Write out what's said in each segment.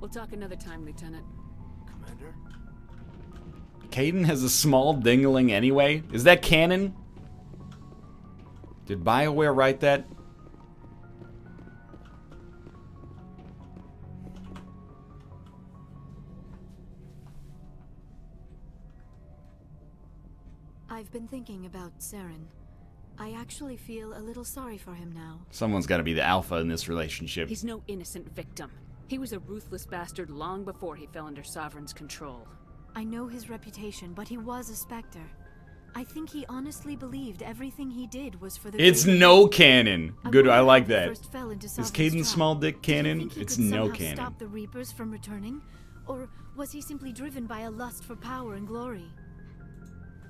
We'll talk another time, Lieutenant. Commander? Caden has a small dingling anyway? Is that canon? Did BioWare write that? I've been thinking about Saren. I actually feel a little sorry for him now. Someone's got to be the alpha in this relationship. He's no innocent victim. He was a ruthless bastard long before he fell under Sovereign's control. I know his reputation, but he was a Spectre. I think he honestly believed everything he did was for the It's greater no good. canon. Good, I like He that. first fell into Is Sovereign's Caden trap. small dick Did he canon? think he It's could no somehow canon. Stop the Reapers from returning? Or was he simply driven by a lust for power and glory?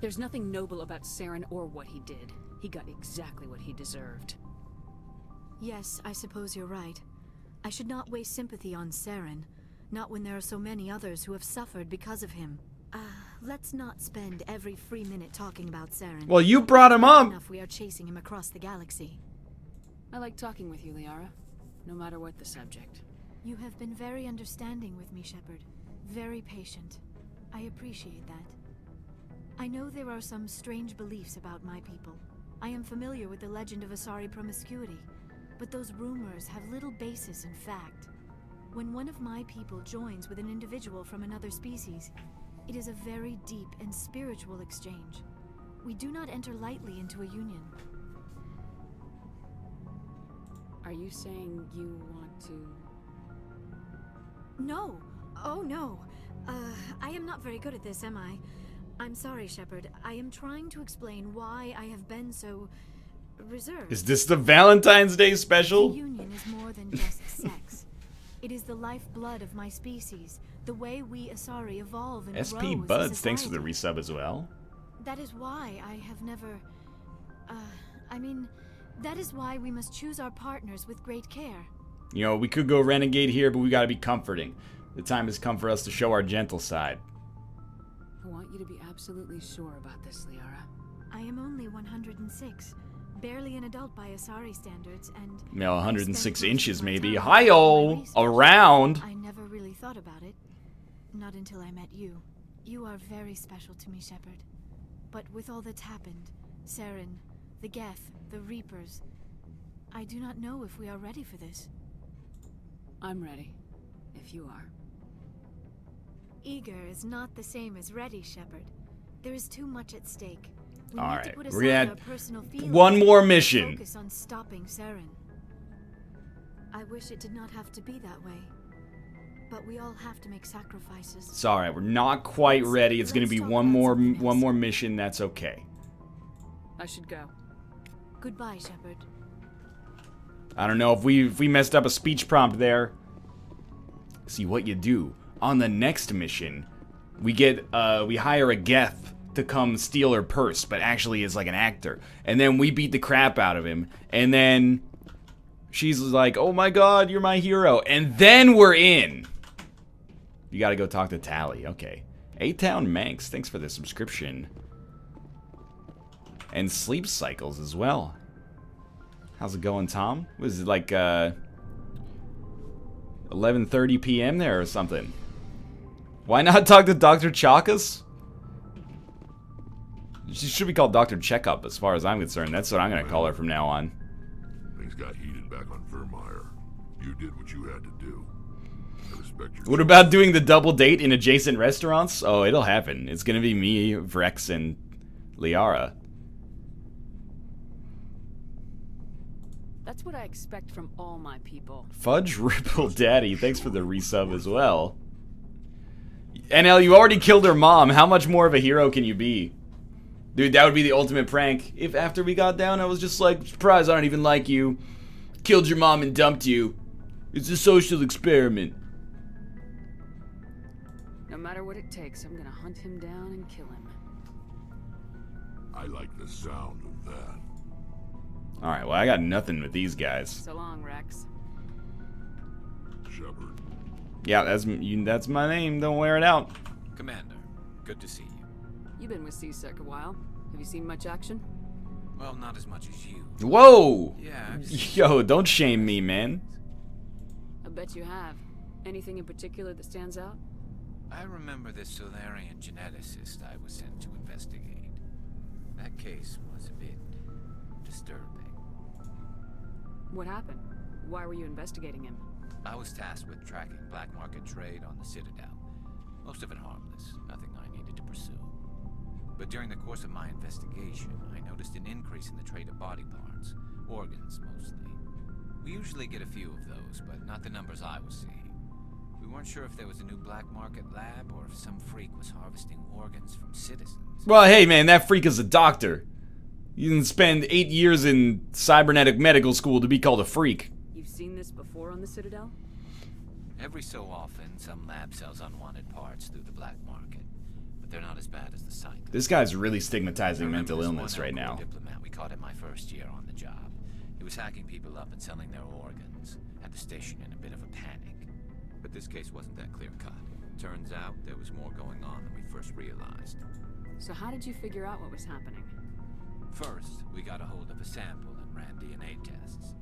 There's nothing noble about Saren or what he did. He got exactly what he deserved. Yes, I suppose you're right. I should not waste sympathy on Saren, not when there are so many others who have suffered because of him. Let's not spend every free minute talking about Saren. Well, you brought him up. Enough we are chasing him across the galaxy. I like talking with you, Liara. No matter what the subject. You have been very understanding with me, Shepard. Very patient. I appreciate that. I know there are some strange beliefs about my people. I am familiar with the legend of Asari promiscuity, but those rumors have little basis in fact. When one of my people joins with an individual from another species, it is a very deep and spiritual exchange. We do not enter lightly into a union. Are you saying you want to... No. Oh, no. I am not very good at this, am I? I'm sorry, Shepard. I am trying to explain why I have been so... reserved. Is this the Valentine's Day special? The union is more than just sex. It is the lifeblood of my species, the way we Asari evolve and grow SP as a Buds, thanks for the society. resub as well. That is why I have never... that is why we must choose our partners with great care. You know, we could go renegade here, but we gotta be comforting. The time has come for us to show our gentle side. I want you to be absolutely sure about this, Liara. I am only 106, barely an adult by Asari standards, and... You know, 106 spent most inches of my maybe. time Hi-yo! doing my research. Around! I never really thought about it. Not until I met you. You are very special to me, Shepard. But with all that's happened, Saren, the Geth, the Reapers, I do not know if we are ready for this. I'm ready, if you are. Eager is not the same as ready, Shepard. There is too much at stake. We All need right, to put we're aside gonna our personal feelings one more and mission. focus on stopping Saren. I wish it did not have to be that way. But we all have to make sacrifices. It's alright, we're not quite ready. It's gonna Let's be talk one about more something else. mission, that's okay. I should go. Goodbye, Shepard. I don't know if we messed up a speech prompt there. See what you do. On the next mission, we hire a Geth to come steal her purse, but actually is like an actor. And then we beat the crap out of him. And then she's like, "Oh my god, you're my hero." And then we're in. You gotta go talk to Tally. Okay. A-Town Manx, thanks for the subscription. And Sleep Cycles as well. How's it going, Tom? Was it like 11:30 p.m. there or something? Why not talk to Dr. Chakas? She should be called Dr. Checkup as far as I'm concerned. That's what I'm going to call her from now on. Things got heated back on Vermeer. You did what you had to do. I respect your What about doing the double date in adjacent restaurants? Oh, it'll happen. It's going to be me, Vrex, and Liara. That's what I expect from all my people. Fudge Ripple Daddy, thanks for the resub as well. NL, you already killed her mom. How much more of a hero can you be? Dude, that would be the ultimate prank. If after we got down, I was just like, surprise, I don't even like you. Killed your mom and dumped you. It's a social experiment. No matter what it takes, I'm gonna hunt him down and kill him. I like the sound of that. Alright, well, I got nothing with these guys. So long, Rex. Shepard. Yeah, that's my name. Don't wear it out. Commander, good to see you. You've been with C-Sec a while. Have you seen much action? Well, not as much as you. Whoa! Yeah, I've seen Yo, don't shame me, man. I bet you have. Anything in particular that stands out? I remember this Solarian geneticist I was sent to investigate. That case was a bit disturbing. What happened? Why were you investigating him? I was tasked with tracking black market trade on the Citadel. Most of it harmless, nothing I needed to pursue. But during the course of my investigation, I noticed an increase in the trade of body parts, organs mostly. We usually get a few of those, but not the numbers I was seeing. We weren't sure if there was a new black market lab or if some freak was harvesting organs from citizens. Well, hey man, that freak is a doctor. You didn't spend 8 years in cybernetic medical school to be called a freak. You've seen this before on the Citadel? Every so often, some lab sells unwanted parts through the black market, but they're not as bad as the scientists. This guy's really stigmatizing I remember mental this illness one right now. diplomat we caught in my first year on the job. He was hacking people up and selling their organs. Had the station in a bit of a panic. But this case wasn't that clear-cut. Turns out there was more going on than we first realized. So how did you figure out what was happening? First, we got a hold of a sample and ran DNA tests.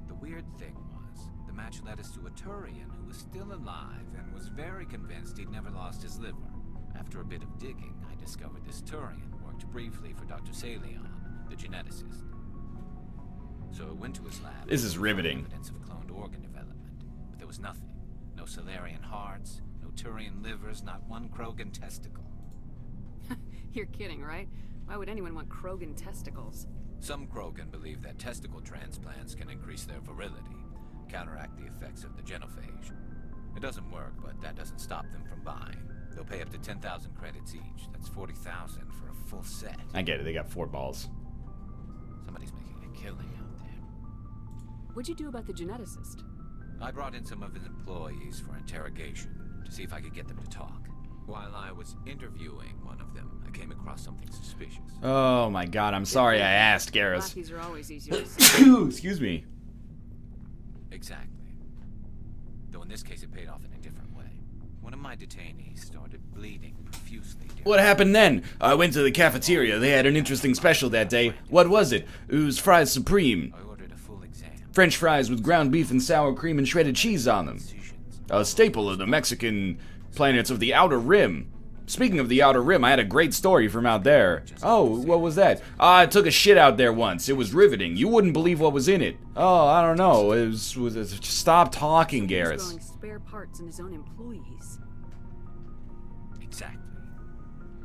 The weird thing was, the match led us to a Turian who was still alive and was very convinced he'd never lost his liver. After a bit of digging, I discovered this Turian worked briefly for Dr. Salion, the geneticist. So I went to his lab. This is riveting. Evidence of cloned organ development, but there was nothing. No Solarian hearts, no Turian livers, not one Krogan testicle. You're kidding, right? Why would anyone want Krogan testicles? Some Krogan believe that testicle transplants can increase their virility, counteract the effects of the genophage. It doesn't work, but that doesn't stop them from buying. They'll pay up to 10,000 credits each. That's 40,000 for a full set. I get it, they got 4 balls. Somebody's making a killing out there. What'd you do about the geneticist? I brought in some of his employees for interrogation to see if I could get them to talk. While I was interviewing one of them, I came across something suspicious. Oh my god, I'm sorry I asked, Garrus. Lackeys are always easier to see. Excuse me. Exactly. Though in this case it paid off in a different way. One of my detainees started bleeding profusely. What happened then? I went to the cafeteria. They had an interesting special that day. What was it? It was fries supreme. I ordered a full exam. French fries with ground beef and sour cream and shredded cheese on them. A staple of the Mexican planets of the Outer Rim. Speaking of the Outer Rim, I had a great story from out there. Oh, what was that? I took a shit out there once. It was riveting. You wouldn't believe what was in it. Oh, I don't know. It was stop talking, He's Garrus. growing spare parts in his own employees. Exactly.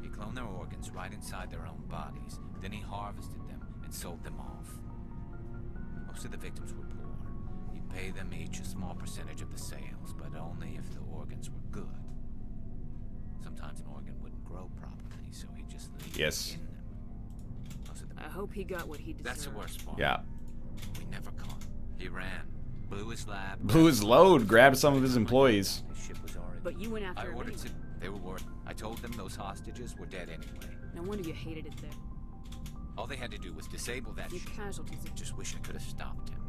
He cloned their organs right inside their own bodies. Then he harvested them and sold them off. Most of the victims were poor. He'd pay them each a small percentage of the sales, but only if the organs were good. Sometimes an organ wouldn't grow properly, so he'd just leave Yes. it in them. Most of them. I hope he got what he deserved. That's the worst part. Yeah. We never caught him. He ran, blew his lab, Blew his load, grabbed some of his employees. His ship was already. But you went after I him ordered anyway. some. They were worth. I told them those hostages were dead anyway. No wonder you hated it there. All they had to do was disable that Few ship. casualties. Just wish I could have stopped him.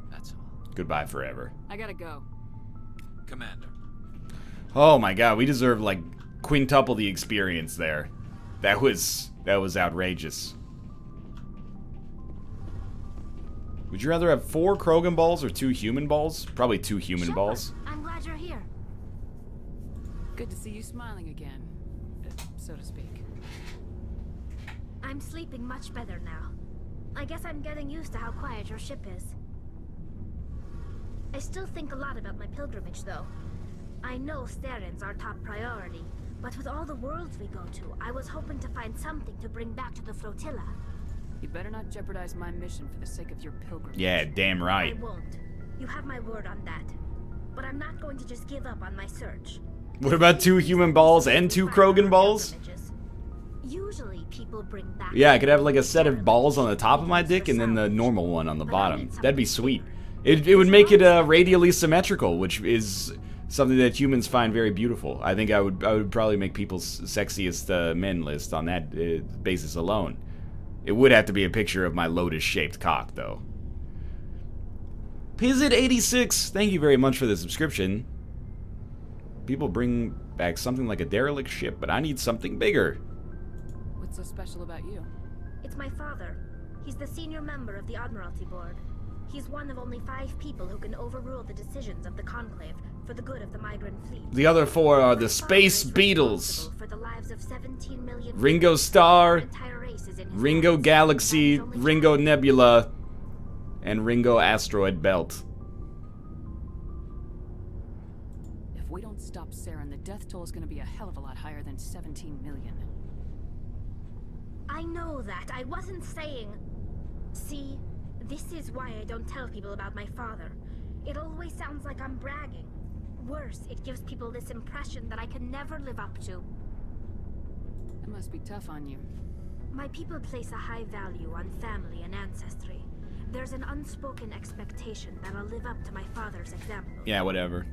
That's all. Goodbye forever. I gotta go. Commander. Oh my god, we deserve like quintuple the experience there. That was outrageous. Would you rather have 4 Krogan balls or 2 human balls? Probably 2 human Shepard, balls. I'm glad you're here. Good to see you smiling again, so to speak. I'm sleeping much better now. I guess I'm getting used to how quiet your ship is. I still think a lot about my pilgrimage, though. I know Staren's our top priority, but with all the worlds we go to, I was hoping to find something to bring back to the flotilla. You better not jeopardize my mission for the sake of your pilgrimage. Yeah, damn right. I won't. You have my word on that. But I'm not going to just give up on my search. What about 2 human balls and 2 Krogan balls? Usually people bring back. Yeah, I could have like a set of balls on the top of my dick and then the normal one on the bottom. That'd be sweet. It would make it radially symmetrical, which is something that humans find very beautiful. I think I would probably make people's sexiest men list on that basis alone. It would have to be a picture of my lotus-shaped cock, though. Pizit86, thank you very much for the subscription. People bring back something like a derelict ship, but I need something bigger. What's so special about you? It's my father. He's the senior member of the Admiralty Board. He's one of only 5 people who can overrule the decisions of the Conclave for for the good of the migrant fleet. The other 4 are the My Space father is Beetles. responsible for the lives of 17 million Ringo people. Starr, Our entire race is in his Ringo hands. Galaxy, That is only Ringo time. Nebula, and Ringo Asteroid Belt. If we don't stop Saren, the death toll is gonna be a hell of a lot higher than 17 million. I know that. I wasn't saying... See, this is why I don't tell people about my father. It always sounds like I'm bragging. Worse, it gives people this impression that I can never live up to. That must be tough on you. My people place a high value on family and ancestry. There's an unspoken expectation that I'll live up to my father's example. Yeah, whatever.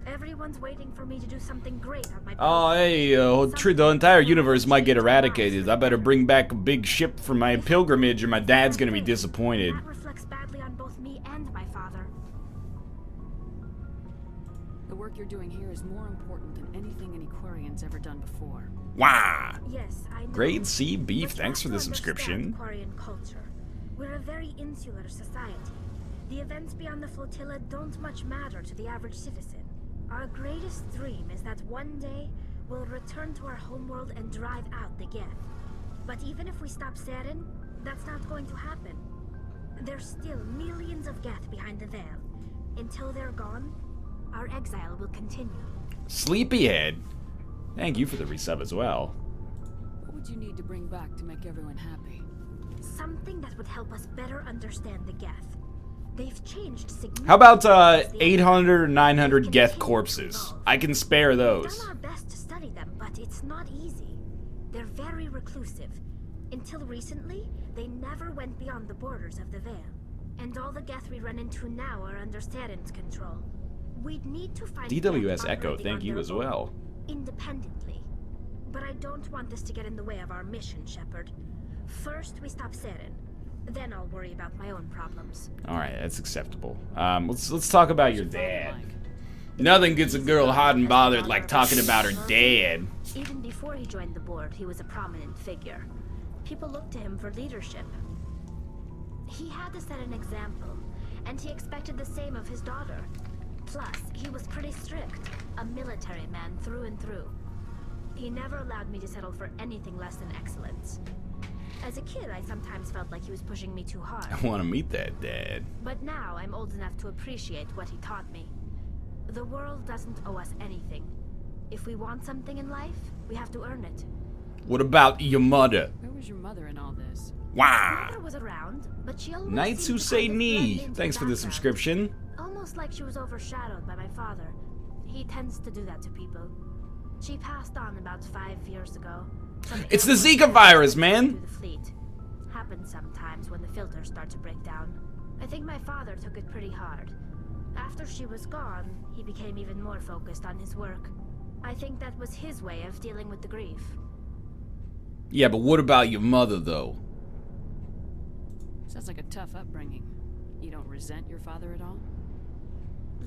Everyone's waiting for me to do something great on my Oh, hey, the entire universe might get eradicated. I better bring back a big ship for my pilgrimage or my dad's gonna be disappointed. That reflects badly on both me and my father. The work you're doing here is more important than anything any Quarian's ever done before. Wow. Yes, I know. Grade C beef, But you thanks for have the to understand subscription. Quarian culture. We're a very insular society. The events beyond the flotilla don't much matter to the average citizen. Our greatest dream is that one day we'll return to our homeworld and drive out the Geth. But even if we stop Saren, that's not going to happen. There's still millions of Geth behind the veil. Until they're gone, our exile will continue. Sleepyhead, thank you for the resub as well. What would you need to bring back to make everyone happy? Something that would help us better understand the Geth. They've changed significantly. How about since the 800 or 900 They Geth continue to corpses? evolve. I can spare We've those. done our best to study them, but it's not easy. They're very reclusive. Until recently, they never went beyond the borders of the Veil. And all the Geth we run into now are under Saren's control. We'd need to find DWS Geth Echo, operating thank on you their as own, well. independently. But I don't want this to get in the way of our mission, Shepard. First, we stop Saren. Then I'll worry about my own problems. All right, that's acceptable. Let's talk about your What's your father dad. like? Nothing gets a girl hot and bothered like talking about her dad. Even before he joined the board, he was a prominent figure. People looked to him for leadership. He had to set an example, and he expected the same of his daughter. Plus, he was pretty strict, a military man through and through. He never allowed me to settle for anything less than excellence. As a kid, I sometimes felt like he was pushing me too hard. I want to meet that dad. But now I'm old enough to appreciate what he taught me. The world doesn't owe us anything. If we want something in life, we have to earn it. What about your mother? Where was your mother in all this? Wow. Mother was around, but she always Knights seemed who to say kind of blend knee. into Thanks for the background. subscription. Almost like she was overshadowed by my father. He tends to do that to people. She passed on about 5 years ago. Some It's the airborne Zika virus, through man. the fleet. Happens sometimes when the filters start to break down. I think my father took it pretty hard. After she was gone, he became even more focused on his work. I think that was his way of dealing with the grief. Yeah, but what about your mother, though? Sounds like a tough upbringing. You don't resent your father at all?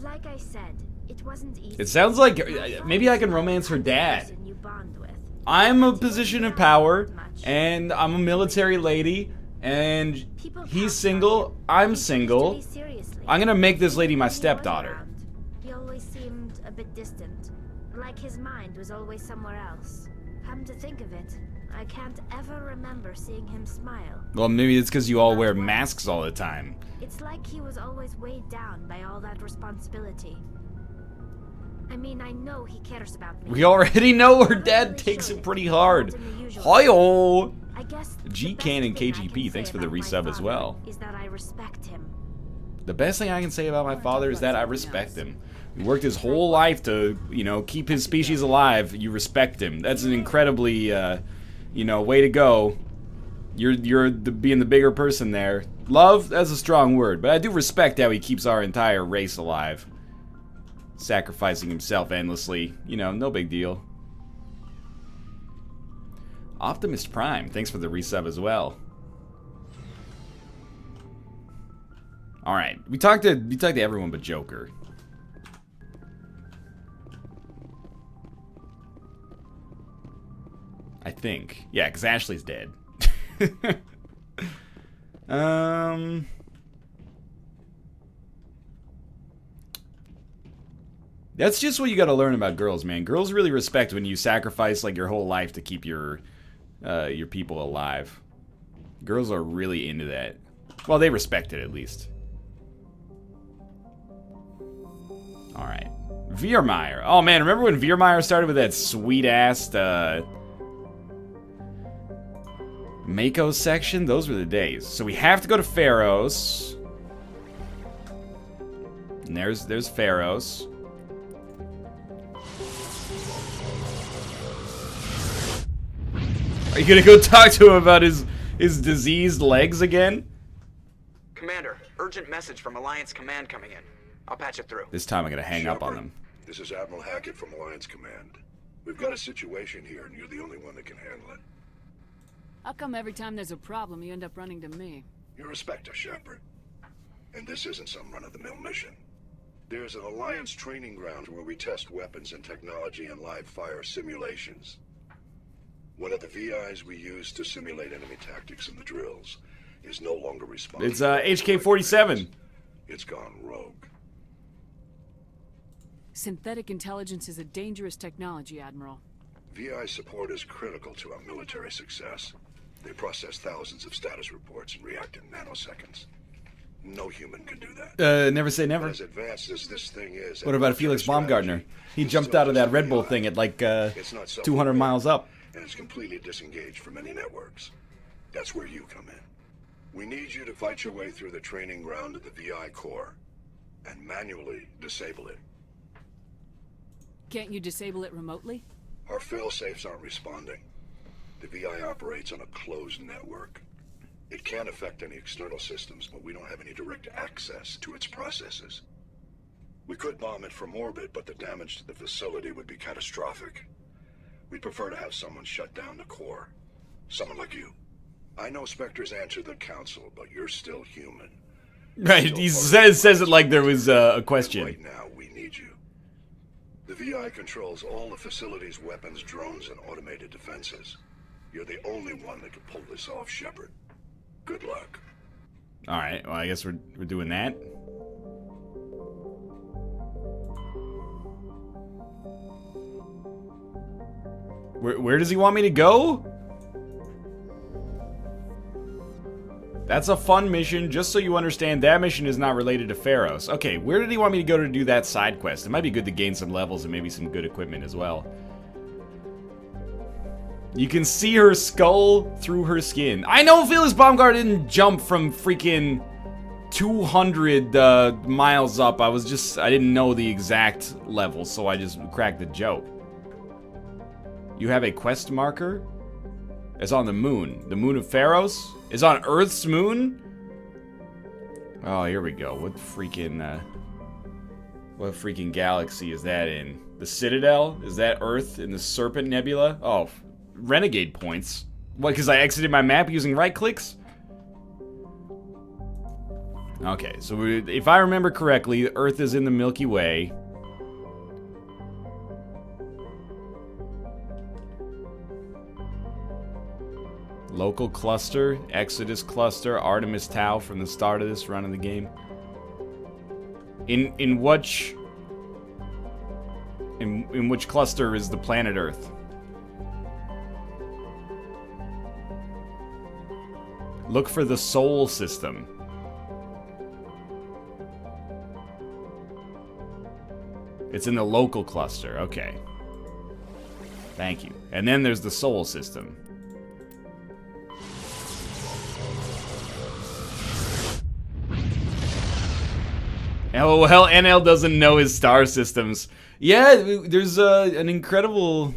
Like I said, it wasn't easy. It sounds like My maybe I can father's romance her not the dad. person you bond with. I'm a position of power, and I'm a military lady, and People he's talk single, about him. I'm He took single. his duties seriously. I'm gonna make this lady my When he was stepdaughter. around, He always seemed a bit distant, like his mind was always somewhere else. Come to think of it, I can't ever remember seeing him smile. Well, maybe it's because you all wear masks all the time. It's like he was always weighed down by all that responsibility. I mean, I know he cares about me. We already know her Never dad really takes showed it pretty Not hard. in the usual Hi-yo! I guess the G-Can and best thing I KGP, can thanks say for the about my resub as father well. Is that I respect him. The best thing I can say about my Wanna father talk is about that I something respect else? him. He worked his whole life to, keep his species alive. You respect him. That's an incredibly, way to go. You're being the bigger person there. Love, that's a strong word, but I do respect how he keeps our entire race alive. Sacrificing himself endlessly. No big deal. Optimus Prime, thanks for the resub as well. Alright, we talked to everyone but Joker. I think. Yeah, because Ashley's dead. That's just what you gotta learn about girls, man. Girls really respect when you sacrifice, like, your whole life to keep your people alive. Girls are really into that. Well, they respect it, at least. Alright. Veermeyer. Oh, man, remember when Veermeyer started with that sweet-ass, Mako section? Those were the days. So we have to go to Pharaoh's. And there's Pharaoh's. Are you gonna go talk to him about his diseased legs again? Commander, urgent message from Alliance Command coming in. I'll patch it through. This time I'm gonna hang up on them. This is Admiral Hackett from Alliance Command. We've got a situation here, and you're the only one that can handle it. How come every time there's a problem, you end up running to me? You're a Spectre, Shepard. And this isn't some run-of-the-mill mission. There's an Alliance training ground where we test weapons and technology in live-fire simulations. One of the VIs we use to simulate enemy tactics in the drills is no longer responsible. It's HK-47. It's gone rogue. Synthetic intelligence is a dangerous technology, Admiral. VI support is critical to our military success. They process thousands of status reports and react in nanoseconds. No human can do that. Never say never. As advanced as this thing is, What about Felix Baumgartner? He jumped out of that Red Bull thing at like 200 miles up. And it's completely disengaged from any networks. That's where you come in. We need you to fight your way through the training ground of the VI core and manually disable it. Can't you disable it remotely? Our fail-safes aren't responding. The VI operates on a closed network. It can affect any external systems, but we don't have any direct access to its processes. We could bomb it from orbit, but the damage to the facility would be catastrophic. We'd prefer to have someone shut down the core. Someone like you. I know Spectres answer the council, but you're still human. Right, he says it like there was a question. Right now, we need you. The VI controls all the facility's weapons, drones, and automated defenses. You're the only one that can pull this off, Shepard. Good luck. Alright, well, I guess we're doing that. Where does he want me to go? That's a fun mission, just so you understand, that mission is not related to Pharaoh's. Okay, where did he want me to go to do that side quest? It might be good to gain some levels and maybe some good equipment as well. You can see her skull through her skin. I know Felix Baumgart didn't jump from freaking 200 miles up. I didn't know the exact level, so I just cracked the joke. You have a quest marker? It's on the moon. The moon of Pharaoh's? It's on Earth's moon? Oh, here we go. What freaking galaxy is that in? The Citadel? Is that Earth in the Serpent Nebula? Oh, renegade points. What, because I exited my map using right clicks? Okay, so if I remember correctly, Earth is in the Milky Way. Local cluster, Exodus cluster, Artemis Tau from the start of this run of the game. In which cluster is the planet Earth? Look for the Sol system. It's in the local cluster. Okay. Thank you. And then there's the Sol system. LOL, NL doesn't know his star systems. Yeah, there's an incredible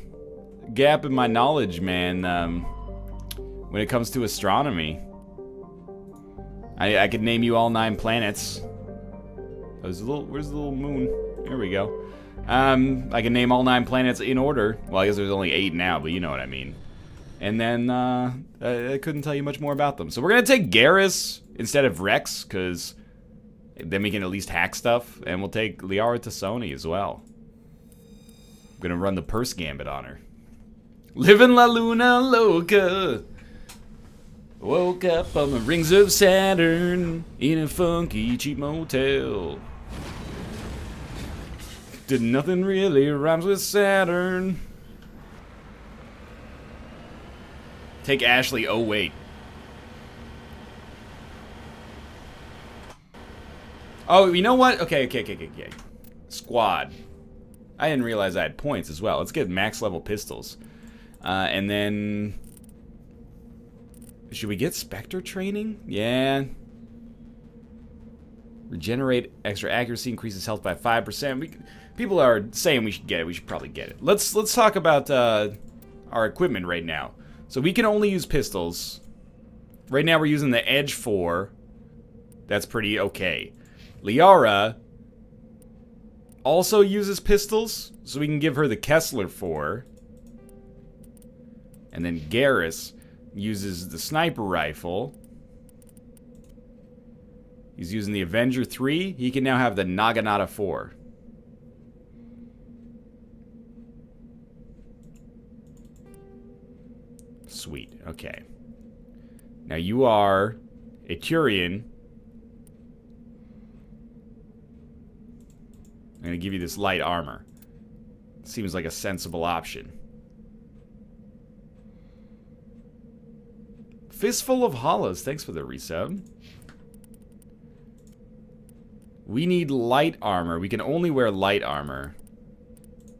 gap in my knowledge, man, when it comes to astronomy. I could name you all 9 planets. Where's the little moon? There we go. I can name all 9 planets in order. Well, I guess there's only 8 now, but you know what I mean. And then, I couldn't tell you much more about them. So we're gonna take Garrus instead of Rex, because then we can at least hack stuff, and we'll take Liara Tassoni as well. I'm gonna run the purse gambit on her. Living La Luna Loca. Woke up on the rings of Saturn in a funky cheap motel. Did nothing really rhymes with Saturn. Take Ashley. Oh, wait. Oh, you know what? Okay. Squad. I didn't realize I had points as well. Let's get max level pistols. And then... Should we get Spectre training? Yeah. Regenerate extra accuracy, increases health by 5%. People are saying we should get it. We should probably get it. Let's talk about our equipment right now. So we can only use pistols. Right now we're using the Edge 4. That's pretty okay. Liara also uses pistols, so we can give her the Kessler 4. And then Garrus uses the sniper rifle. He's using the Avenger 3. He can now have the Naginata 4. Sweet. Okay. Now you are a Turian. I'm going to give you this light armor. Seems like a sensible option. Fistful of Hollows. Thanks for the resub. We need light armor. We can only wear light armor.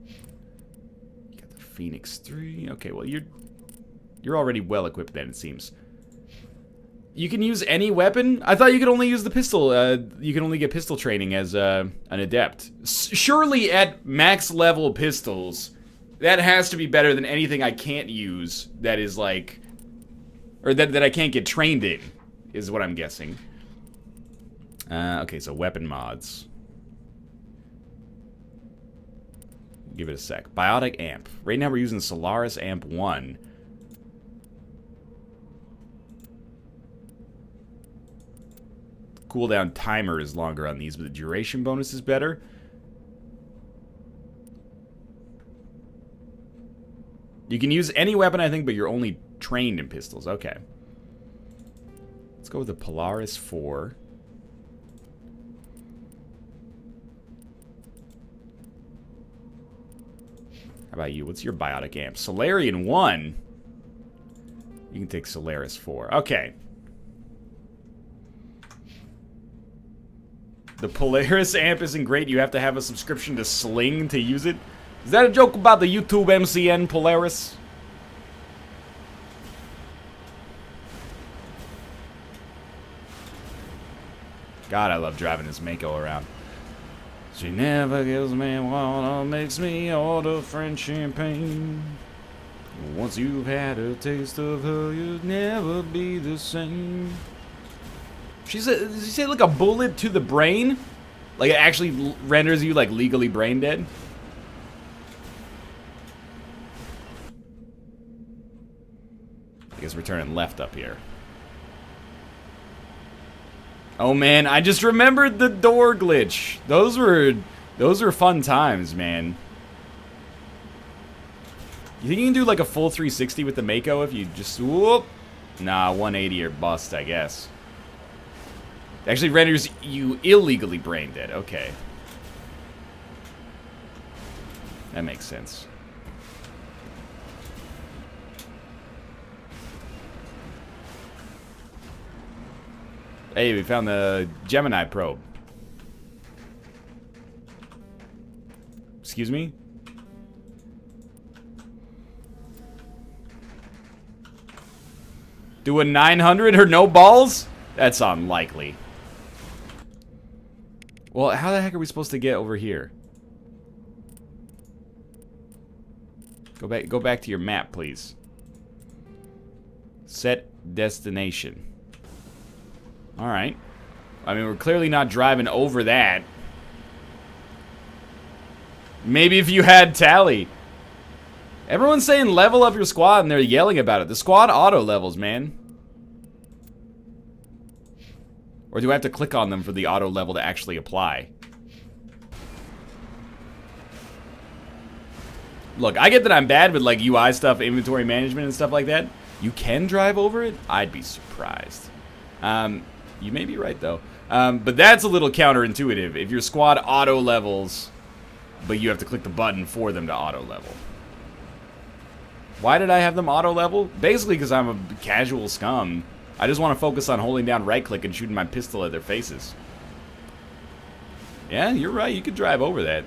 You got the Phoenix 3. Okay, well, you're already well equipped then, it seems. You can use any weapon? I thought you could only use the pistol. You can only get pistol training as an adept. Surely at max level pistols, that has to be better than anything I can't use that is like... Or that I can't get trained in, is what I'm guessing. Okay, so weapon mods. Give it a sec. Biotic Amp. Right now we're using Solaris Amp 1. Cooldown timer is longer on these, but the duration bonus is better. You can use any weapon, I think, but you're only trained in pistols. Okay. Let's go with the Polaris 4. How about you? What's your biotic amp? Solarian 1? You can take Solaris 4. Okay. The Polaris amp isn't great. You have to have a subscription to Sling to use it. Is that a joke about the YouTube MCN Polaris? God, I love driving this Mako around. She never gives me water, makes me order French champagne. Once you've had a taste of her, you'll never be the same. Did you say like a bullet to the brain? Like it actually renders you like legally brain dead? I guess we're turning left up here. Oh man, I just remembered the door glitch. Those were fun times, man. You think you can do like a full 360 with the Mako if you just whoop? Nah, 180 or bust, I guess. It actually renders you illegally brain dead. Okay. That makes sense. Hey, we found the Gemini probe. Excuse me? Do a 900 or no balls? That's unlikely. Well, how the heck are we supposed to get over here? Go back to your map, please. Set destination. Alright. I mean, we're clearly not driving over that. Maybe if you had tally. Everyone's saying level up your squad and they're yelling about it. The squad auto levels, man. Or do I have to click on them for the auto level to actually apply? Look, I get that I'm bad with like UI stuff, inventory management and stuff like that. You can drive over it? I'd be surprised. You may be right though. But that's a little counterintuitive. If your squad auto levels but you have to click the button for them to auto-level. Why did I have them auto-level? Basically because I'm a casual scum. I just want to focus on holding down right-click and shooting my pistol at their faces. Yeah, you're right. You could drive over that.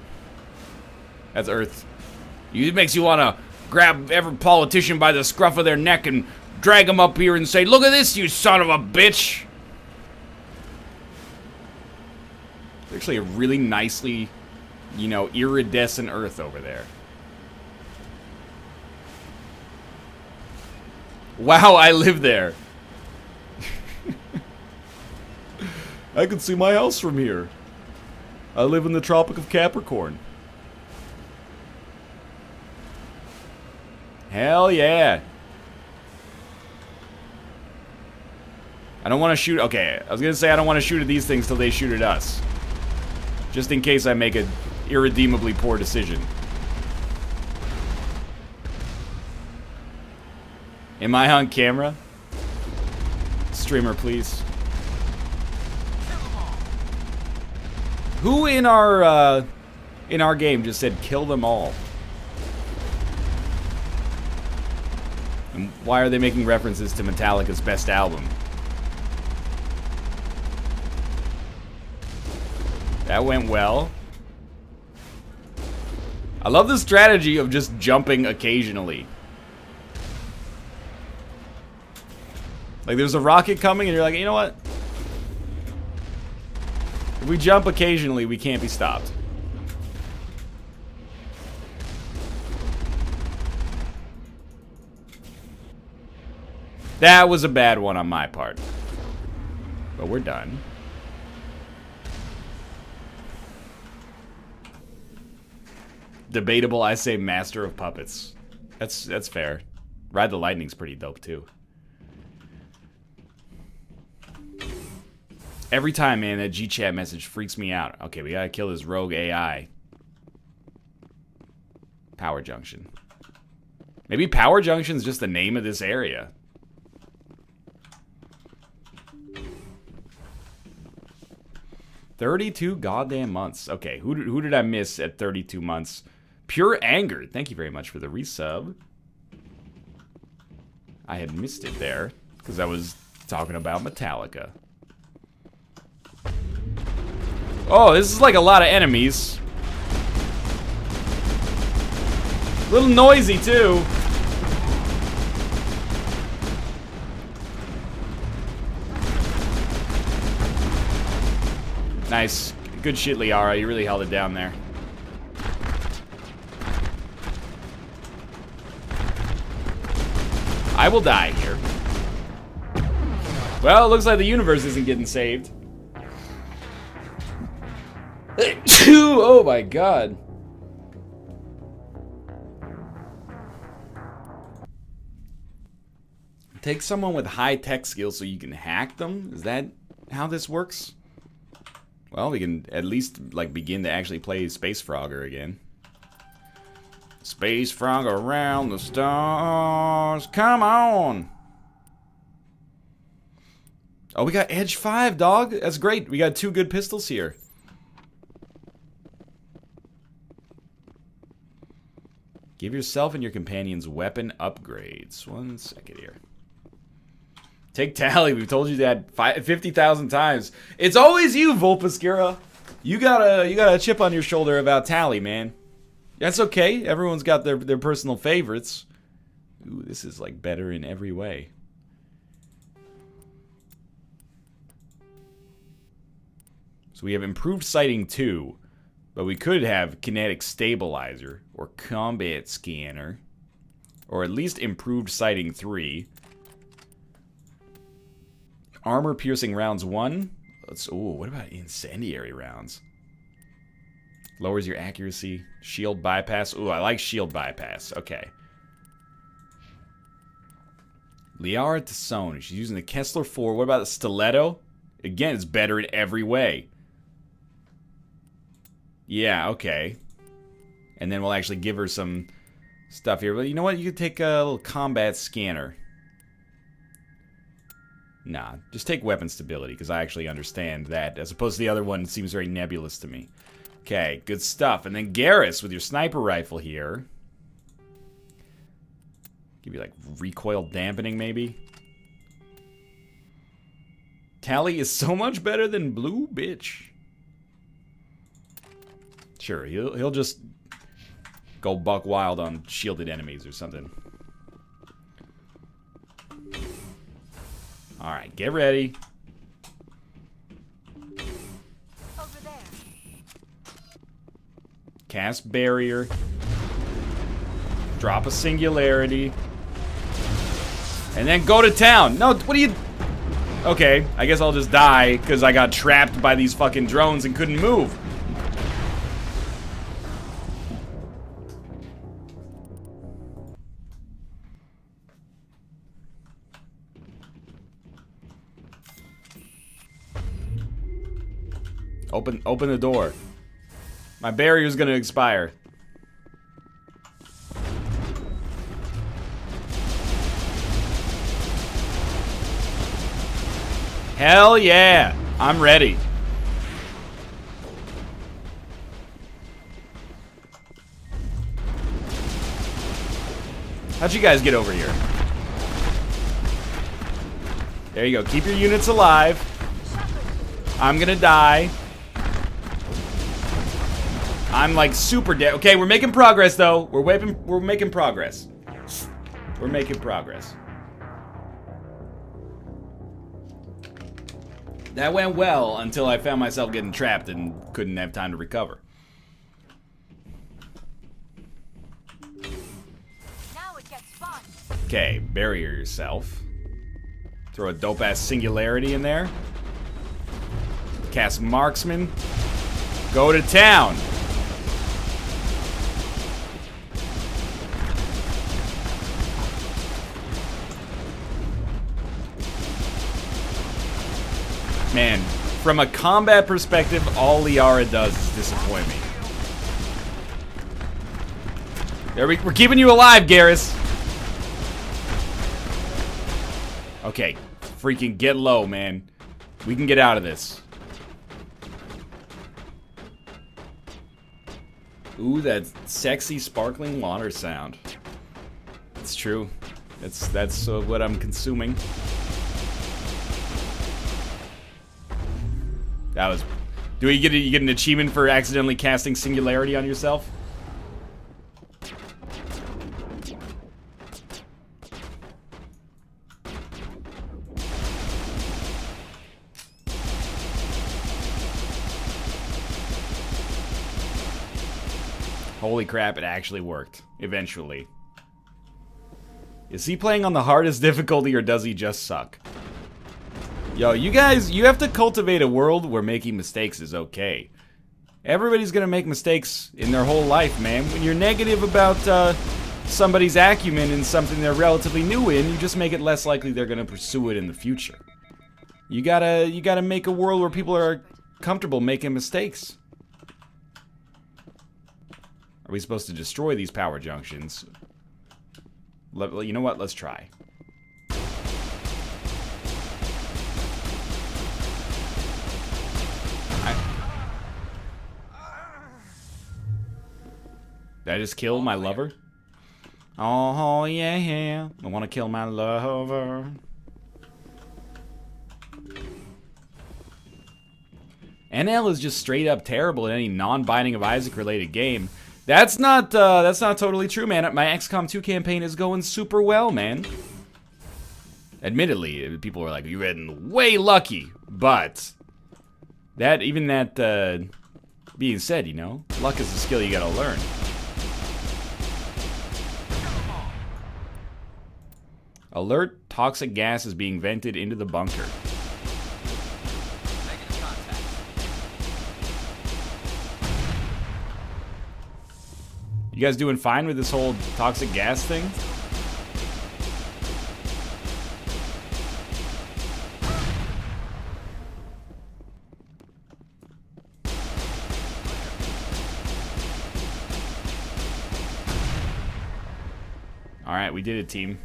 That's Earth. It makes you want to grab every politician by the scruff of their neck and drag them up here and say, "Look at this, you son of a bitch!" It's actually a really nicely, you know, iridescent Earth over there. Wow, I live there. I can see my house from here. I live in the Tropic of Capricorn. Hell yeah. I don't want to shoot... Okay, I was going to say I don't want to shoot at these things till they shoot at us. Just in case I make an irredeemably poor decision. Am I on camera? Streamer, please. Who in our game just said kill them all? And why are they making references to Metallica's best album? That went well. I love the strategy of just jumping occasionally. Like there's a rocket coming and you're like, you know what? If we jump occasionally, we can't be stopped. That was a bad one on my part. But we're done. Debatable, I say Master of Puppets. That's fair. Ride the Lightning's pretty dope too. Every time, man, that G-chat message freaks me out. Okay, we gotta kill this rogue AI. Power Junction. Maybe Power Junction's just the name of this area. $32 goddamn months. Okay, who did I miss at 32 months? Pure Anger. Thank you very much for the resub. I had missed it there because I was talking about Metallica. Oh, this is like a lot of enemies. A little noisy, too. Nice. Good shit, Liara. You really held it down there. I will die here. Well, it looks like the universe isn't getting saved. Oh my god. Take someone with high tech skills so you can hack them? Is that how this works? Well, we can at least like begin to actually play Space Frogger again. Space Frog around the stars. Come on. Oh, we got Edge 5, dog. That's great. We got 2 good pistols here. Give yourself and your companions weapon upgrades. 1 second here. Take Tally. We've told you that 50,000 times. It's always you, Volpaskira. You got a chip on your shoulder about Tally, man. That's okay. Everyone's got their personal favorites. Ooh, this is like better in every way. So we have improved sighting 2. But we could have kinetic stabilizer or combat scanner. Or at least improved sighting 3. Armor piercing rounds 1. Ooh, what about incendiary rounds? Lowers your accuracy. Shield bypass. Ooh, I like shield bypass. Okay. Liara Tassone. She's using the Kessler 4. What about the stiletto? Again, it's better in every way. Yeah, okay. And then we'll actually give her some stuff here. But you know what? You could take a little combat scanner. Nah, just take weapon stability, because I actually understand that, as opposed to the other one, it seems very nebulous to me. Okay, good stuff. And then Garrus with your sniper rifle here. Give you like recoil dampening maybe. Tally is so much better than Blue, bitch. Sure, he'll just go buck wild on shielded enemies or something. Alright, get ready. Over there. Cast barrier. Drop a singularity. And then go to town. No, what are you... Okay, I guess I'll just die because I got trapped by these fucking drones and couldn't move. Open the door. My barrier's gonna expire. Hell yeah! I'm ready. How'd you guys get over here? There you go. Keep your units alive. I'm gonna die. I'm like super dead. Okay, we're making progress though. We're making progress. We're making progress. That went well until I found myself getting trapped and couldn't have time to recover. Now it gets fun. Okay, barrier yourself. Throw a dope-ass singularity in there. Cast marksman. Go to town. Man, from a combat perspective, all Liara does is disappoint me. There we're keeping you alive, Garrus. Okay, freaking get low, man. We can get out of this. Ooh, that sexy sparkling water sound. It's true. That's what I'm consuming. That was... Do you get an achievement for accidentally casting singularity on yourself? Holy crap, it actually worked. Eventually. Is he playing on the hardest difficulty or does he just suck? Yo, you guys, you have to cultivate a world where making mistakes is okay. Everybody's gonna make mistakes in their whole life, man. When you're negative about somebody's acumen in something they're relatively new in, you just make it less likely they're gonna pursue it in the future. You gotta make a world where people are comfortable making mistakes. Are we supposed to destroy these power junctions? You know what? Let's try. Did I just kill my lover? Oh, yeah. I want to kill my lover. NL is just straight up terrible in any non-Binding of Isaac related game. That's not totally true, man. My XCOM 2 campaign is going super well, man. Admittedly, people are like, you're getting way lucky, but even that being said, you know, luck is a skill you gotta learn. Alert, toxic gas is being vented into the bunker. You guys doing fine with this whole toxic gas thing? Alright, we did it, team.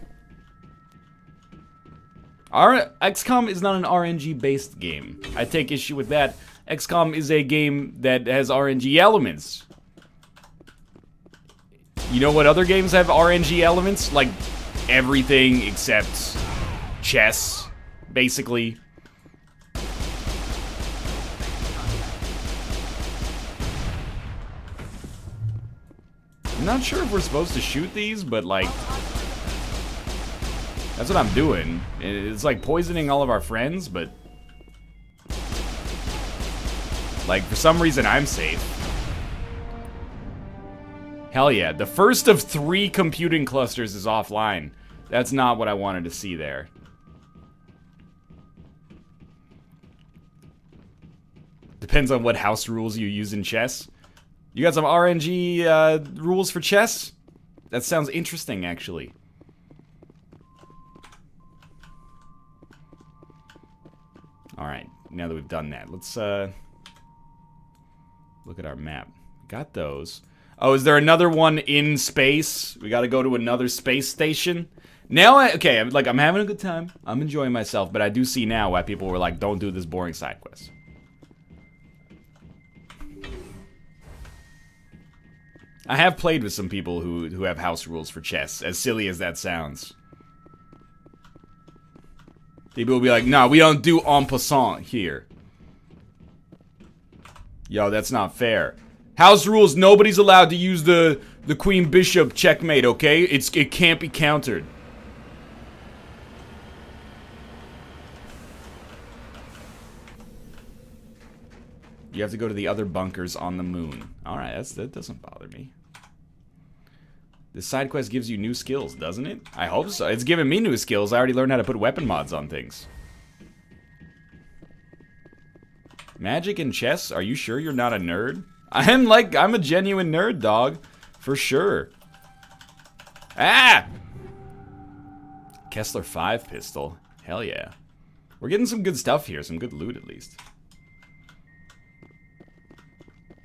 XCOM is not an RNG-based game. I take issue with that. XCOM is a game that has RNG elements. You know what other games have RNG elements? Like everything except chess, basically. I'm not sure if we're supposed to shoot these, but like, that's what I'm doing. It's like poisoning all of our friends, but like for some reason I'm safe. Hell yeah, the first of 3 computing clusters is offline. That's not what I wanted to see there. Depends on what house rules you use in chess. You got some RNG rules for chess? That sounds interesting, actually. Alright, now that we've done that, let's look at our map. Got those. Oh, is there another one in space? We gotta go to another space station? Now, okay, I'm having a good time. I'm enjoying myself, but I do see now why people were like, don't do this boring side quest. I have played with some people who have house rules for chess, as silly as that sounds. People will be like, nah, we don't do en passant here. Yo, that's not fair. House rules, nobody's allowed to use the queen bishop checkmate, okay? It can't be countered. You have to go to the other bunkers on the moon. Alright, that doesn't bother me. This side quest gives you new skills, doesn't it? I hope so. It's giving me new skills. I already learned how to put weapon mods on things. Magic and chess? Are you sure you're not a nerd? I'm a genuine nerd, dog. For sure. Ah! Kessler 5 pistol. Hell yeah. We're getting some good stuff here. Some good loot, at least.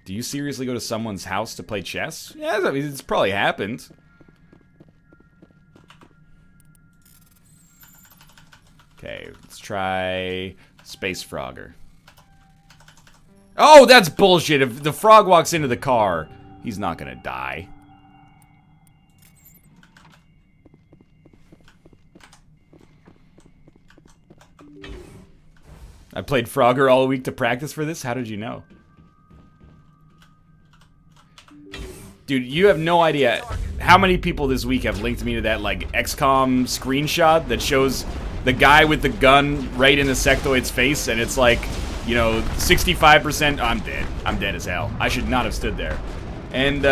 Do you seriously go to someone's house to play chess? Yeah, I mean, it's probably happened. Okay, let's try Space Frogger. Oh, that's bullshit. If the frog walks into the car, he's not gonna die. I played Frogger all week to practice for this? How did you know? Dude, you have no idea how many people this week have linked me to that, like, XCOM screenshot that shows the guy with the gun right in the sectoid's face, and it's like, you know, 65%, I'm dead. I'm dead as hell. I should not have stood there. And,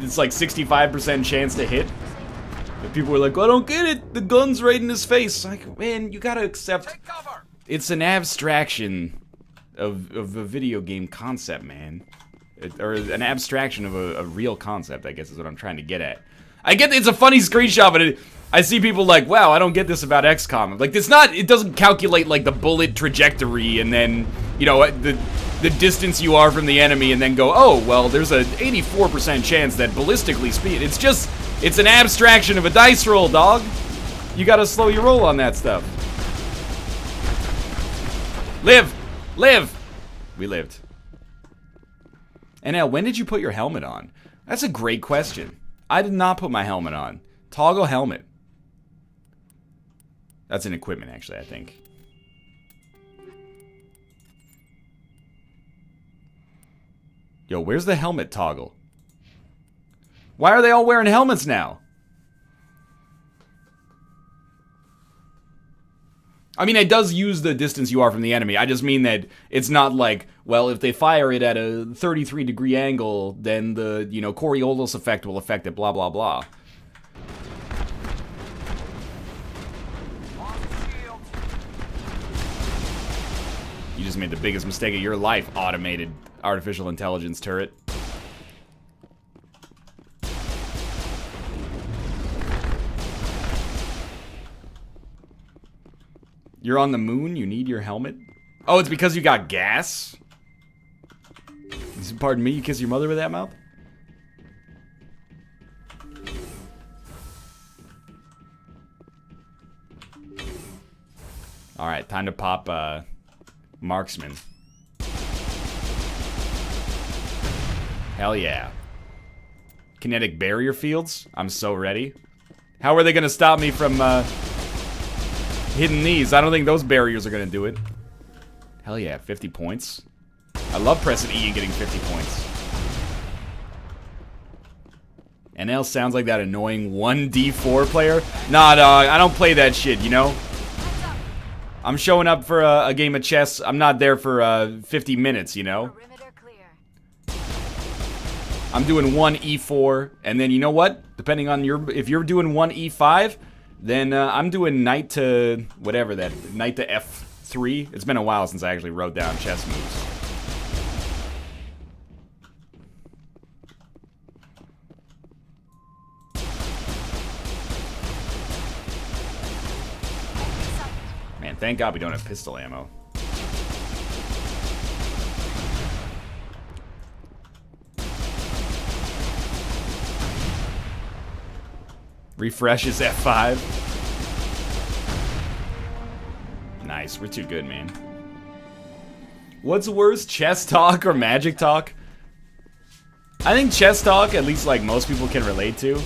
it's like 65% chance to hit. And people were like, I don't get it, the gun's right in his face. Like, man, you gotta accept, it's an abstraction of a video game concept, man. Or an abstraction of a real concept, I guess is what I'm trying to get at. I get it's a funny screenshot, but I see people like, wow, I don't get this about XCOM. Like, it doesn't calculate, like, the bullet trajectory and then, you know, the distance you are from the enemy and then go, oh, well, there's a 84% chance that ballistically speed. It's an abstraction of a dice roll, dog. You gotta slow your roll on that stuff. Live! Live! We lived. NL, when did you put your helmet on? That's a great question. I did not put my helmet on. Toggle helmet. That's an equipment, actually, I think. Yo, where's the helmet toggle? Why are they all wearing helmets now? I mean, it does use the distance you are from the enemy. I just mean that it's not like, well, if they fire it at a 33-degree angle, then the, you know, Coriolis effect will affect it, blah, blah, blah. You just made the biggest mistake of your life, automated artificial intelligence turret. You're on the moon, you need your helmet? Oh, it's because you got gas? Pardon me, you kiss your mother with that mouth? Alright, time to pop, Marksman. Hell yeah. Kinetic barrier fields? I'm so ready. How are they gonna stop me from hitting these? I don't think those barriers are gonna do it. Hell yeah, 50 points. I love pressing E and getting 50 points. NL sounds like that annoying 1D4 player. Nah, dog, I don't play that shit, you know? I'm showing up for a game of chess. I'm not there for 50 minutes, you know? I'm doing 1 E4, and then you know what? Depending on if you're doing 1 E5, then I'm doing knight to whatever that, knight to F3. It's been a while since I actually wrote down chess moves. Man, thank God we don't have pistol ammo. Refreshes F5. Nice, we're too good, man. What's worse, chess talk or magic talk? I think chess talk, at least like most people can relate to.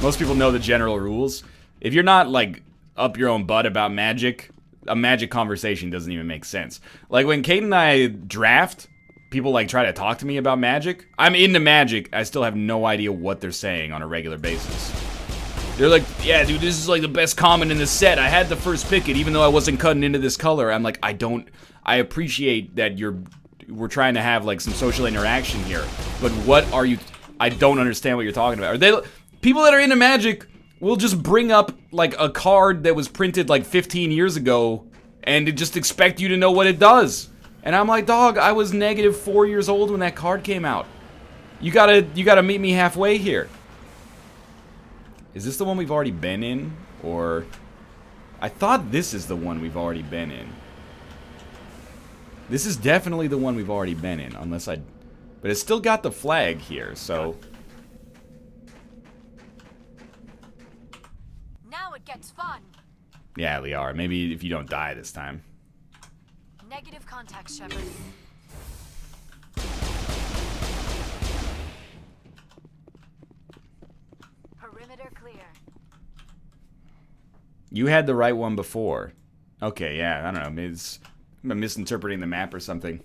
Most people know the general rules. If you're not like up your own butt about magic, a magic conversation doesn't even make sense. Like when Kate and I draft, people like try to talk to me about magic. I'm into magic, I still have no idea what they're saying on a regular basis. They're like, yeah, dude, this is like the best common in the set. I had to first pick it, even though I wasn't cutting into this color. I'm like, I appreciate that we're trying to have like some social interaction here. But what are you, I don't understand what you're talking about. People that are into magic will just bring up like a card that was printed like 15 years ago and just expect you to know what it does. And I'm like, dog, I was -4 years old when that card came out. You gotta meet me halfway here. Is this the one we've already been in? Or... I thought this is the one we've already been in. This is definitely the one we've already been in, unless I... But it's still got the flag here, so... Now it gets fun. Yeah, Liara, maybe if you don't die this time. Negative contact, Shepard. Perimeter clear. You had the right one before. Okay, yeah, I don't know. Maybe I'm misinterpreting the map or something.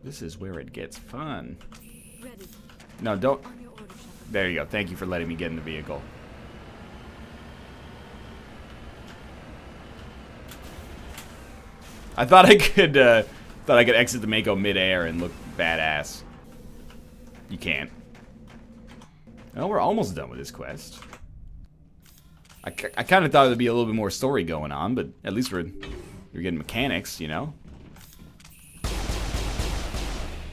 This is where it gets fun. Ready. No, don't. On your order, Shepard. There you go. Thank you for letting me get in the vehicle. I thought I could exit the Mako mid-air and look badass. You can't. Well, we're almost done with this quest. I kind of thought there'd be a little bit more story going on, but at least we're getting mechanics, you know?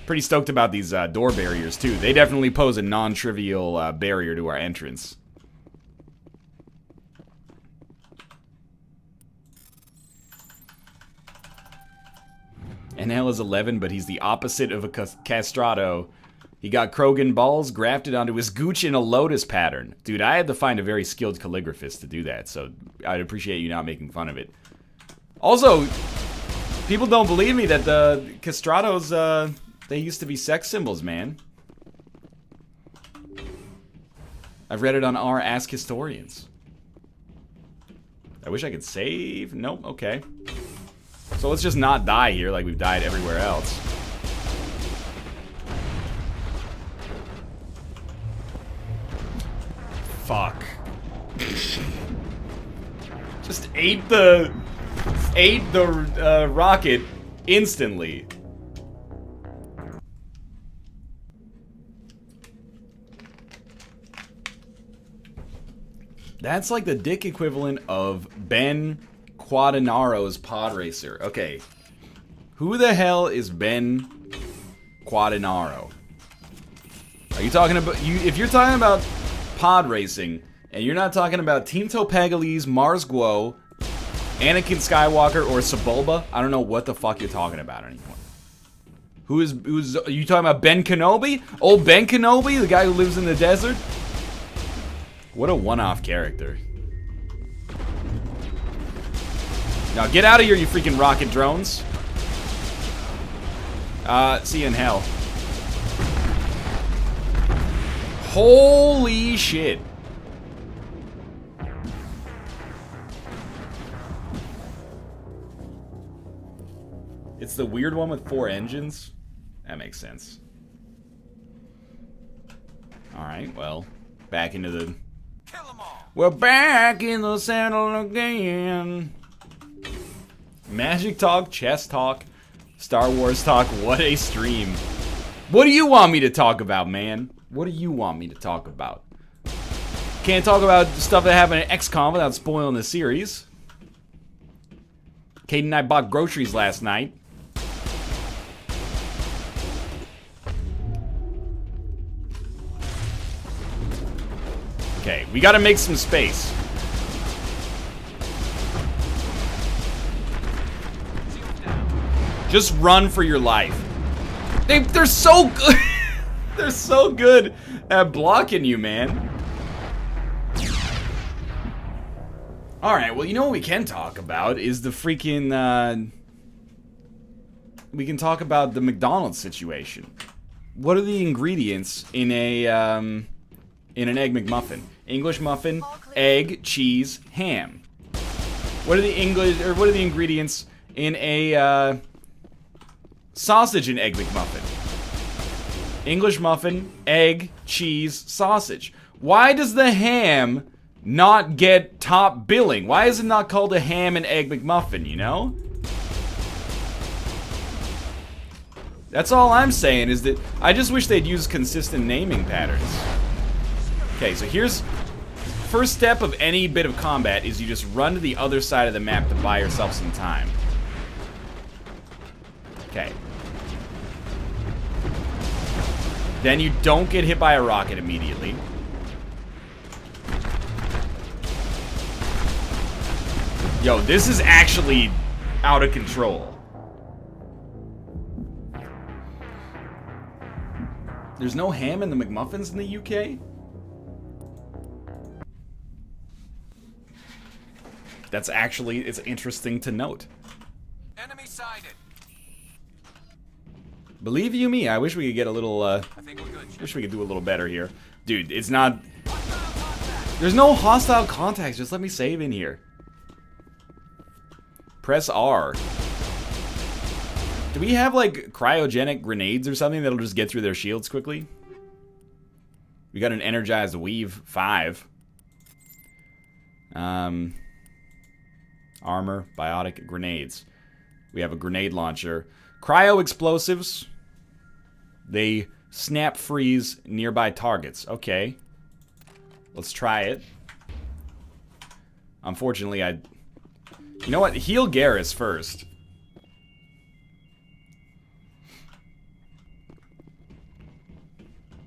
Pretty stoked about these door barriers, too. They definitely pose a non-trivial barrier to our entrance. NL is 11, but he's the opposite of a castrato. He got Krogan balls grafted onto his gooch in a lotus pattern. Dude, I had to find a very skilled calligraphist to do that, so I'd appreciate you not making fun of it. Also, people don't believe me that the castratos, they used to be sex symbols, man. I've read it on our Ask Historians. I wish I could save. Nope, okay. So let's just not die here like we've died everywhere else. Fuck. Just ate the rocket instantly. That's like the dick equivalent of Ben Quadinaro's pod racer. Okay. Who the hell is Ben Quadinaro? Are you talking about if you're talking about pod racing and you're not talking about Tinto Pagali's Mars Guo, Anakin Skywalker, or Sebulba, I don't know what the fuck you're talking about anymore. Who's are you talking about Ben Kenobi? Old Ben Kenobi, the guy who lives in the desert? What a one-off character. Now get out of here, you freaking rocket drones. See you in hell. Holy shit. It's the weird one with 4 engines? That makes sense. Alright, well, back into the... Kill 'em all. We're back in the saddle again. Magic talk, chess talk, Star Wars talk, what a stream. What do you want me to talk about, man? What do you want me to talk about? Can't talk about stuff that happened at XCOM without spoiling the series. Kate and I bought groceries last night. Okay, we gotta make some space. Just run for your life. They're so good. They're so good at blocking you, man. Alright, well, you know what we can talk about is the freaking, we can talk about the McDonald's situation. What are the ingredients in a, in an Egg McMuffin? English muffin, egg, cheese, ham. What are the ingredients in a, sausage and Egg McMuffin? English muffin, egg, cheese, sausage. Why does the ham not get top billing? Why is it not called a ham and egg McMuffin, you know? That's all I'm saying, is that I just wish they'd use consistent naming patterns. Okay, so here's... First step of any bit of combat is you just run to the other side of the map to buy yourself some time. Okay. Then you don't get hit by a rocket immediately. Yo, this is actually out of control. There's no ham in the McMuffins in the UK? That's actually, it's interesting to note. Enemy sighted. Believe you me, I wish we could get a little, I think we're good. wish we could do a little better here. Dude, it's not... There's no hostile contacts, just let me save in here. Press R. Do we have, like, cryogenic grenades or something that'll just get through their shields quickly? We got an energized weave 5. Armor, biotic, grenades. We have a grenade launcher. Cryo explosives. They snap freeze nearby targets. Okay. Let's try it. Unfortunately, you know what? Heal Garrus first.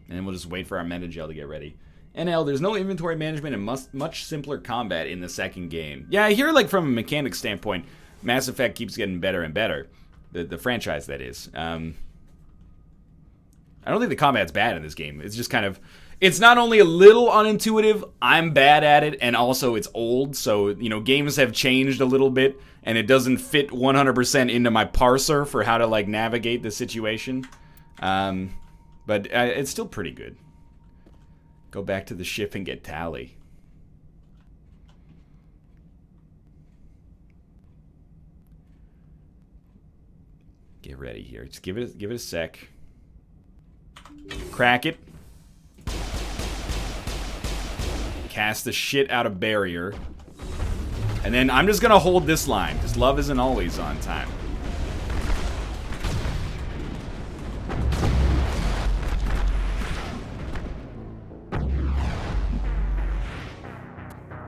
And then we'll just wait for our Metagel to get ready. NL, there's no inventory management and much simpler combat in the second game. Yeah, I hear, like, from a mechanics standpoint, Mass Effect keeps getting better and better. The franchise, that is. I don't think the combat's bad in this game. It's just kind of... It's not only a little unintuitive, I'm bad at it, and also it's old, so, you know, games have changed a little bit, and it doesn't fit 100% into my parser for how to, like, navigate the situation. But it's still pretty good. Go back to the ship and get Tally. Get ready here. Just give it a sec. Crack it. Cast the shit out of barrier. And then I'm just gonna hold this line, because love isn't always on time.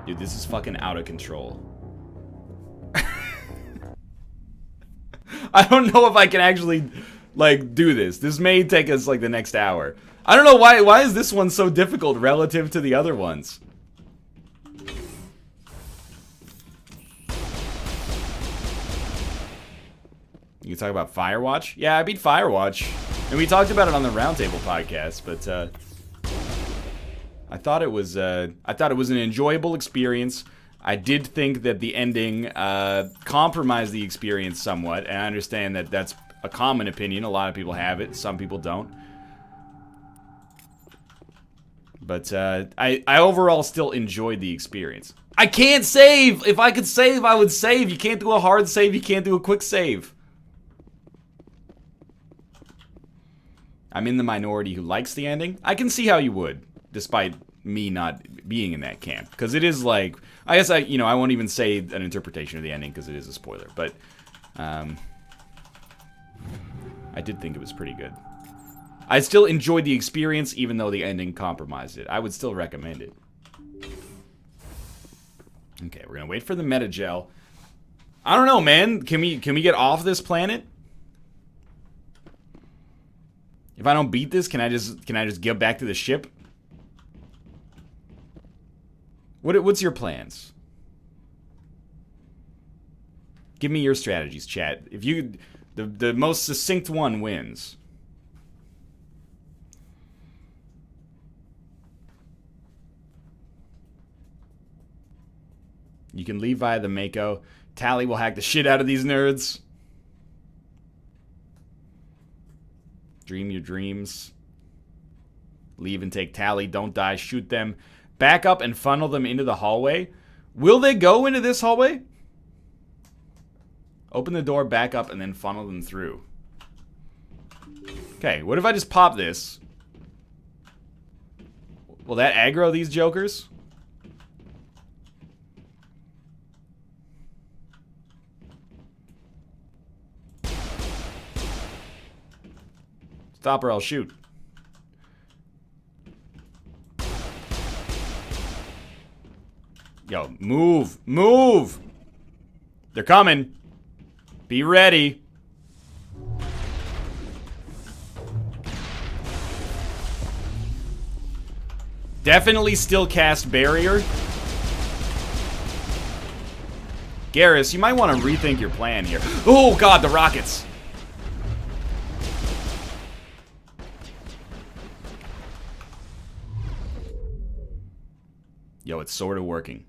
Dude, this is fucking out of control. I don't know if I can actually, like, do this. This may take us, like, the next hour. I don't know why is this one so difficult relative to the other ones? You can talk about Firewatch? Yeah, I beat Firewatch. And we talked about it on the Roundtable podcast, but, I thought it was an enjoyable experience. I did think that the ending compromised the experience somewhat, and I understand that that's a common opinion. A lot of people have it, some people don't. But I overall still enjoyed the experience. I can't save! If I could save, I would save. You can't do a hard save, you can't do a quick save. I'm in the minority who likes the ending. I can see how you would, despite me not being in that camp. Because it is like, I guess I won't even say an interpretation of the ending because it is a spoiler. But, I did think it was pretty good. I still enjoyed the experience, even though the ending compromised it. I would still recommend it. Okay, we're gonna wait for the meta-gel. I don't know, man. Can we get off this planet? If I don't beat this, can I just get back to the ship? What's your plans? Give me your strategies, chat. If you the most succinct one wins. You can leave via the Mako. Tally will hack the shit out of these nerds. Dream your dreams. Leave and take Tally. Don't die. Shoot them. Back up and funnel them into the hallway. Will they go into this hallway? Open the door, back up, and then funnel them through. Okay, what if I just pop this? Will that aggro these jokers? Stop or I'll shoot. Yo, move! Move! They're coming. Be ready. Definitely still cast barrier. Garrus, you might want to rethink your plan here. Oh god, the rockets! Yo, it's sort of working.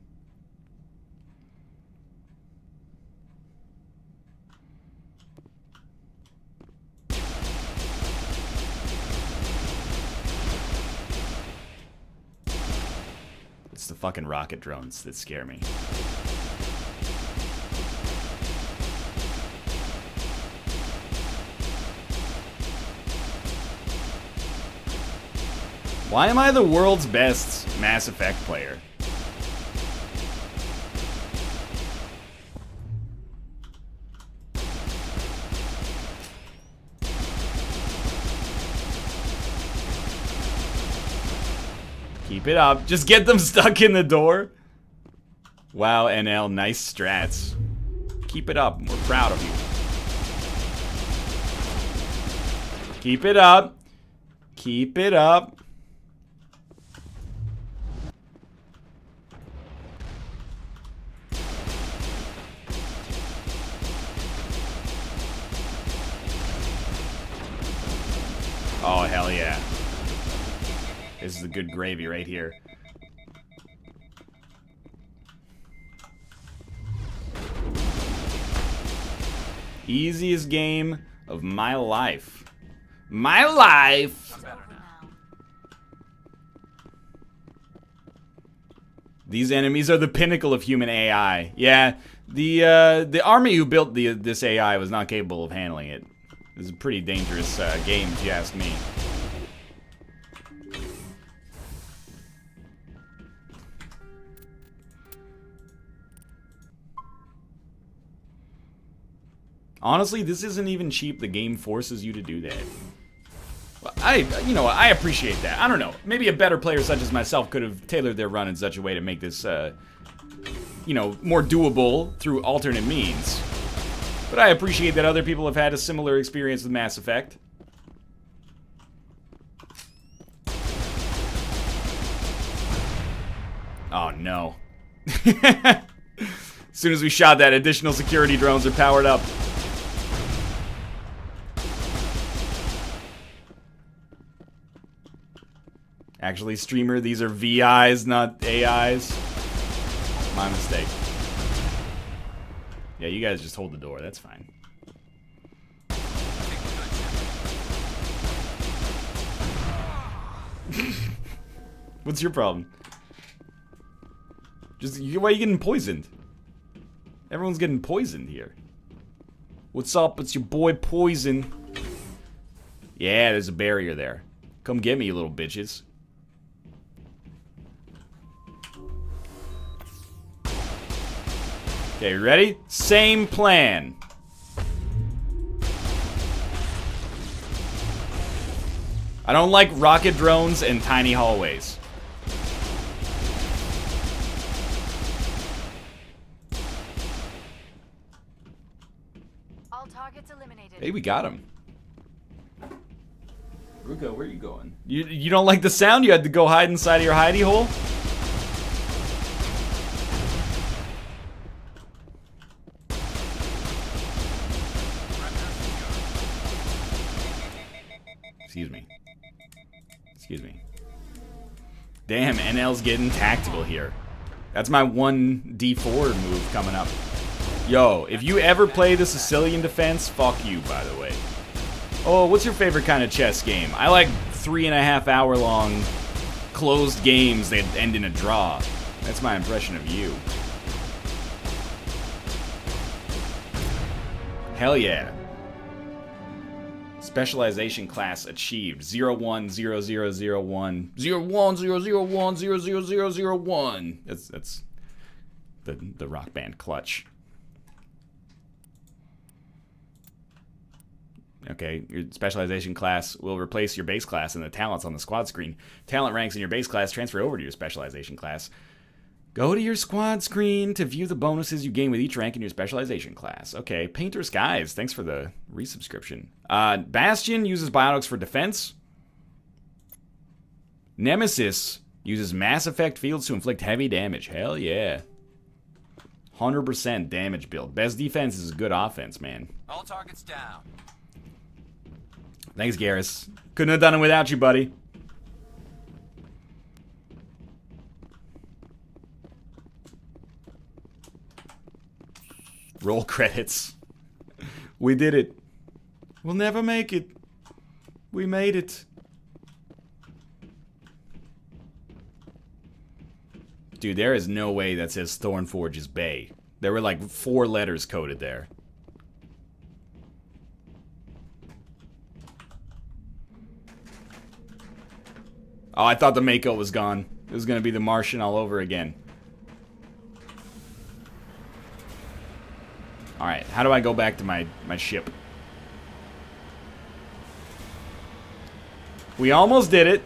It's the fucking rocket drones that scare me. Why am I the world's best Mass Effect player? Keep it up. Just get them stuck in the door. Wow, NL, nice strats. Keep it up. We're proud of you. Keep it up. Keep it up. Oh, hell yeah. This is the good gravy right here. Easiest game of my life. My life! These enemies are the pinnacle of human AI. Yeah, the army who built this AI was not capable of handling it. This is a pretty dangerous game, if you ask me. Honestly, this isn't even cheap. The game forces you to do that. You know, I appreciate that. I don't know. Maybe a better player such as myself could have tailored their run in such a way to make this, you know, more doable through alternate means. But I appreciate that other people have had a similar experience with Mass Effect. Oh, no. As soon as we shot that, additional security drones are powered up. Actually, streamer, these are VIs, not AIs. My mistake. Yeah, you guys just hold the door. That's fine. What's your problem? Why are you getting poisoned? Everyone's getting poisoned here. What's up? It's your boy Poison. Yeah, there's a barrier there. Come get me, you little bitches. Okay, you ready? Same plan. I don't like rocket drones and tiny hallways. All targets eliminated. Hey, we got him. Ruka, where are you going? You don't like the sound? You had to go hide inside of your hidey hole? Excuse me. Excuse me. Damn, NL's getting tactical here. That's my 1d4 move coming up. Yo, if you ever play the Sicilian defense, fuck you, by the way. Oh, what's your favorite kind of chess game? I like 3.5 hour long closed games that end in a draw. That's my impression of you. Hell yeah. Specialization class achieved. 010001 0100100001. That's the rock band Clutch. Okay, your specialization class will replace your base class and the talents on the squad screen. Talent ranks in your base class transfer over to your specialization class. Go to your squad screen to view the bonuses you gain with each rank in your specialization class. Okay, Painter Skies, thanks for the resubscription. Bastion uses biotics for defense. Nemesis uses mass effect fields to inflict heavy damage. Hell yeah. 100% damage build. Best defense is good offense, man. All targets down. Thanks, Garrus. Couldn't have done it without you, buddy. Roll credits. We did it. We'll never make it. We made it. Dude, there is no way that says Thornforge's Bay. There were like 4 letters coded there. Oh, I thought the Mako was gone. It was gonna be the Martian all over again. Alright, how do I go back to my ship? We almost did it.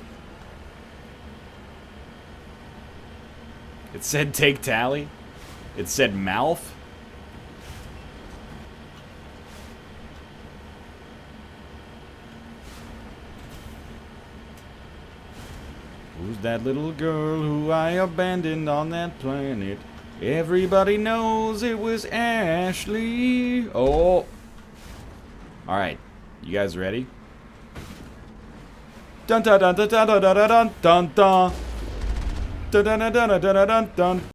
It said take tally. It said mouth. Who's that little girl who I abandoned on that planet? Everybody knows it was Ashley. Oh. Alright. You guys ready? Dun dun dun dun dun dun dun dun dun dun dun dun dun dun dun dun.